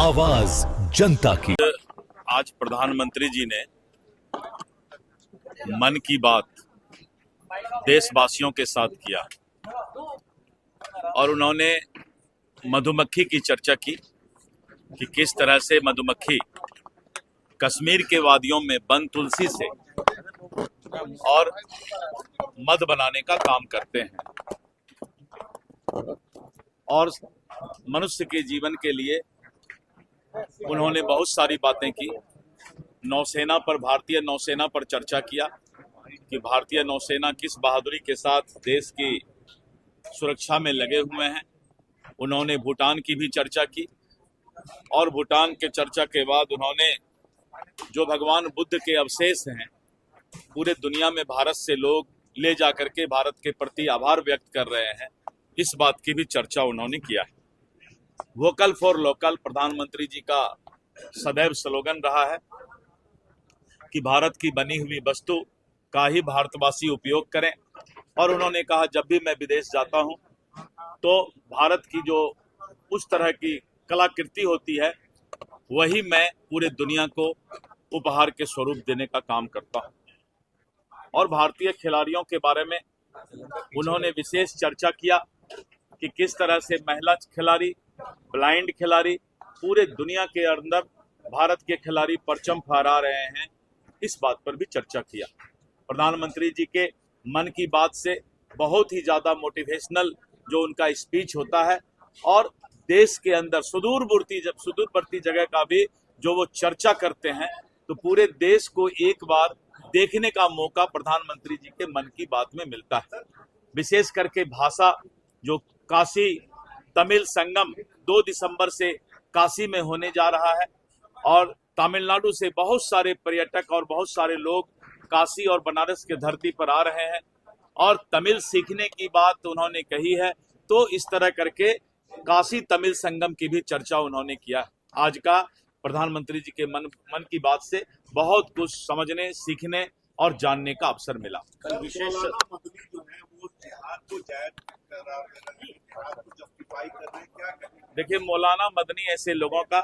आवाज जनता की। आज प्रधानमंत्री जी ने मन की बात देशवासियों के साथ किया और उन्होंने मधुमक्खी की चर्चा की कि किस तरह से मधुमक्खी कश्मीर के वादियों में बन तुलसी से और मध बनाने का काम करते हैं और मनुष्य के जीवन के लिए उन्होंने बहुत सारी बातें की। नौसेना पर, भारतीय नौसेना पर चर्चा किया कि भारतीय नौसेना किस बहादुरी के साथ देश की सुरक्षा में लगे हुए हैं। उन्होंने भूटान की भी चर्चा की और भूटान के चर्चा के बाद उन्होंने जो भगवान बुद्ध के अवशेष हैं पूरे दुनिया में भारत से लोग ले जाकर के भारत के प्रति आभार व्यक्त कर रहे हैं, इस बात की भी चर्चा उन्होंने किया है। वोकल फॉर लोकल प्रधानमंत्री जी का सदैव स्लोगन रहा है कि भारत की बनी हुई वस्तु का ही भारतवासी उपयोग करें और उन्होंने कहा जब भी मैं विदेश जाता हूं तो भारत की जो उस तरह की कलाकृति होती है वही मैं पूरे दुनिया को उपहार के स्वरूप देने का काम करता हूं। और भारतीय खिलाड़ियों के बारे में उन्होंने विशेष चर्चा किया कि किस तरह से महिला खिलाड़ी, ब्लाइंड खिलाड़ी पूरे दुनिया के अंदर भारत के खिलाड़ी परचम फहरा रहे हैं, इस बात पर भी चर्चा किया। प्रधानमंत्री जी के मन की बात से बहुत ही ज्यादा मोटिवेशनल जो उनका स्पीच होता है और देश के अंदर सुदूरवर्ती जगह का भी जो वो चर्चा करते हैं तो पूरे देश को एक बार देखने का मौका प्रधानमंत्री जी के मन की बात में मिलता है। विशेष करके भाषा, जो काशी तमिल संगम 2 दिसंबर से काशी में होने जा रहा है और तमिलनाडु से बहुत सारे पर्यटक और बहुत सारे लोग काशी और बनारस के धरती पर आ रहे हैं और तमिल सीखने की बात उन्होंने कही है। तो इस तरह करके काशी तमिल संगम की भी चर्चा उन्होंने किया। आज का प्रधानमंत्री जी के मन की बात से बहुत कुछ समझने, सीखने और जानने का अवसर मिला। विशेष देखिए, मौलाना मदनी ऐसे लोगों का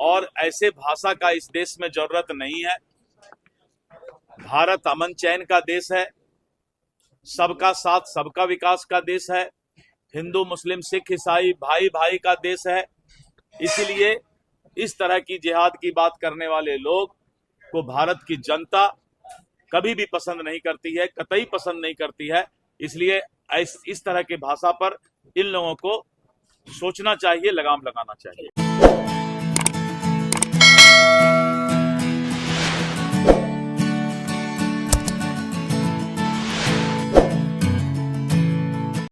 और ऐसे भाषा का इस देश में जरूरत नहीं है। भारत अमन चैन का देश है, सबका साथ सबका विकास का देश है, हिंदू मुस्लिम सिख ईसाई भाई भाई का देश है। इसीलिए इस तरह की जिहाद की बात करने वाले लोग को भारत की जनता कभी भी पसंद नहीं करती है, कतई पसंद नहीं करती है। इसलिए इस तरह के भाषा पर इन लोगों को सोचना चाहिए, लगाम लगाना चाहिए।